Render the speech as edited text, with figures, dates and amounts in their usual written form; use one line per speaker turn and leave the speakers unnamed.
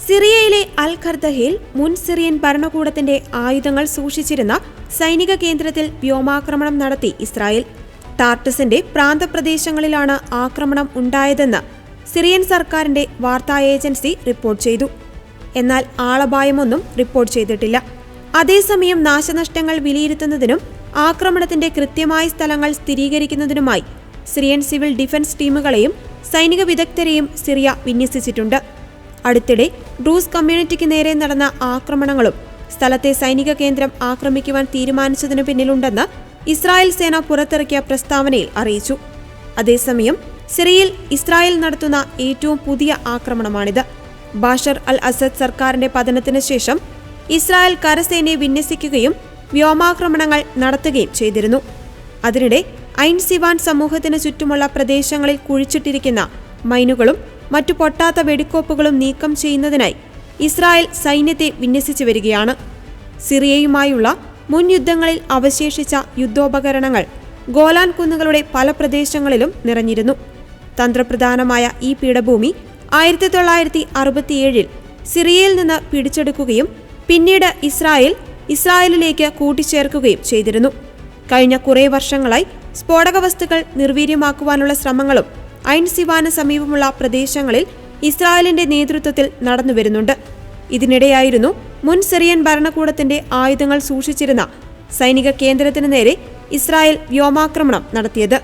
സിറിയയിലെ അൽ ഖർദഹയിൽ മുൻ സിറിയൻ ഭരണകൂടത്തിന്റെ ആയുധങ്ങൾ സൂക്ഷിച്ചിരുന്ന സൈനിക കേന്ദ്രത്തിൽ വ്യോമാക്രമണം നടത്തി ഇസ്രായേൽ. ടാർട്ടസിന്റെ പ്രാന്തപ്രദേശങ്ങളിലാണ് ആക്രമണം ഉണ്ടായതെന്ന് സിറിയൻ സർക്കാരിന്റെ വാർത്താ ഏജൻസി റിപ്പോർട്ട് ചെയ്തു. എന്നാൽ ആളപായമൊന്നും റിപ്പോർട്ട് ചെയ്തിട്ടില്ല. അതേസമയം നാശനഷ്ടങ്ങൾ വിലയിരുത്തുന്നതിനും ആക്രമണത്തിന്റെ കൃത്യമായ സ്ഥലങ്ങൾ സ്ഥിരീകരിക്കുന്നതിനുമായി സിറിയൻ സിവിൽ ഡിഫൻസ് ടീമുകളെയും സൈനിക വിദഗ്ധരെയും സിറിയ വിന്യസിച്ചിട്ടുണ്ട്. അടുത്തിടെ ഡ്രൂസ് കമ്മ്യൂണിറ്റിക്ക് നേരെ നടന്ന ആക്രമണങ്ങളും സ്ഥലത്തെ സൈനിക കേന്ദ്രം ആക്രമിക്കുവാൻ തീരുമാനിച്ചതിനു പിന്നിലുണ്ടെന്ന് ഇസ്രായേൽ സേന പുറത്തിറക്കിയ പ്രസ്താവനയിൽ അറിയിച്ചു. അതേസമയം സിറിയയിൽ ഇസ്രായേൽ നടത്തുന്ന ഏറ്റവും പുതിയ ആക്രമണമാണിത്. ബാഷർ അൽ അസദ് സർക്കാരിന്റെ പതനത്തിന് ശേഷം ഇസ്രായേൽ കരസേനയെ വിന്യസിക്കുകയും വ്യോമാക്രമണങ്ങൾ നടത്തുകയും ചെയ്തിരുന്നു. അതിനിടെ ഐൻ സിവാൻ സമൂഹത്തിന് ചുറ്റുമുള്ള പ്രദേശങ്ങളിൽ കുഴിച്ചിട്ടിരിക്കുന്ന മൈനുകളും മറ്റു പൊട്ടാത്ത വെടിക്കോപ്പുകളും നീക്കം ചെയ്യുന്നതിനായി ഇസ്രായേൽ സൈന്യത്തെ വിന്യസിച്ചു വരികയാണ്. സിറിയയുമായുള്ള മുൻ യുദ്ധങ്ങളിൽ അവശേഷിച്ച യുദ്ധോപകരണങ്ങൾ ഗോലാൻ കുന്നുകളുടെ പല പ്രദേശങ്ങളിലും നിറഞ്ഞിരുന്നു. തന്ത്രപ്രധാനമായ ഈ പീഠഭൂമി 1967 സിറിയയിൽ നിന്ന് പിടിച്ചെടുക്കുകയും പിന്നീട് ഇസ്രായേലിലേക്ക് കൂട്ടിച്ചേർക്കുകയും ചെയ്തിരുന്നു. കഴിഞ്ഞ കുറേ വർഷങ്ങളായി സ്ഫോടക വസ്തുക്കൾ നിർവീര്യമാക്കുവാനുള്ള ശ്രമങ്ങളും ഐൻ സിവാന് സമീപമുള്ള പ്രദേശങ്ങളിൽ ഇസ്രായേലിന്റെ നേതൃത്വത്തിൽ നടന്നുവരുന്നുണ്ട്. ഇതിനിടെയായിരുന്നു മുൻ സിറിയൻ ഭരണകൂടത്തിന്റെ ആയുധങ്ങൾ സൂക്ഷിച്ചിരുന്ന സൈനിക കേന്ദ്രത്തിന് നേരെ ഇസ്രായേൽ വ്യോമാക്രമണം നടത്തിയത്.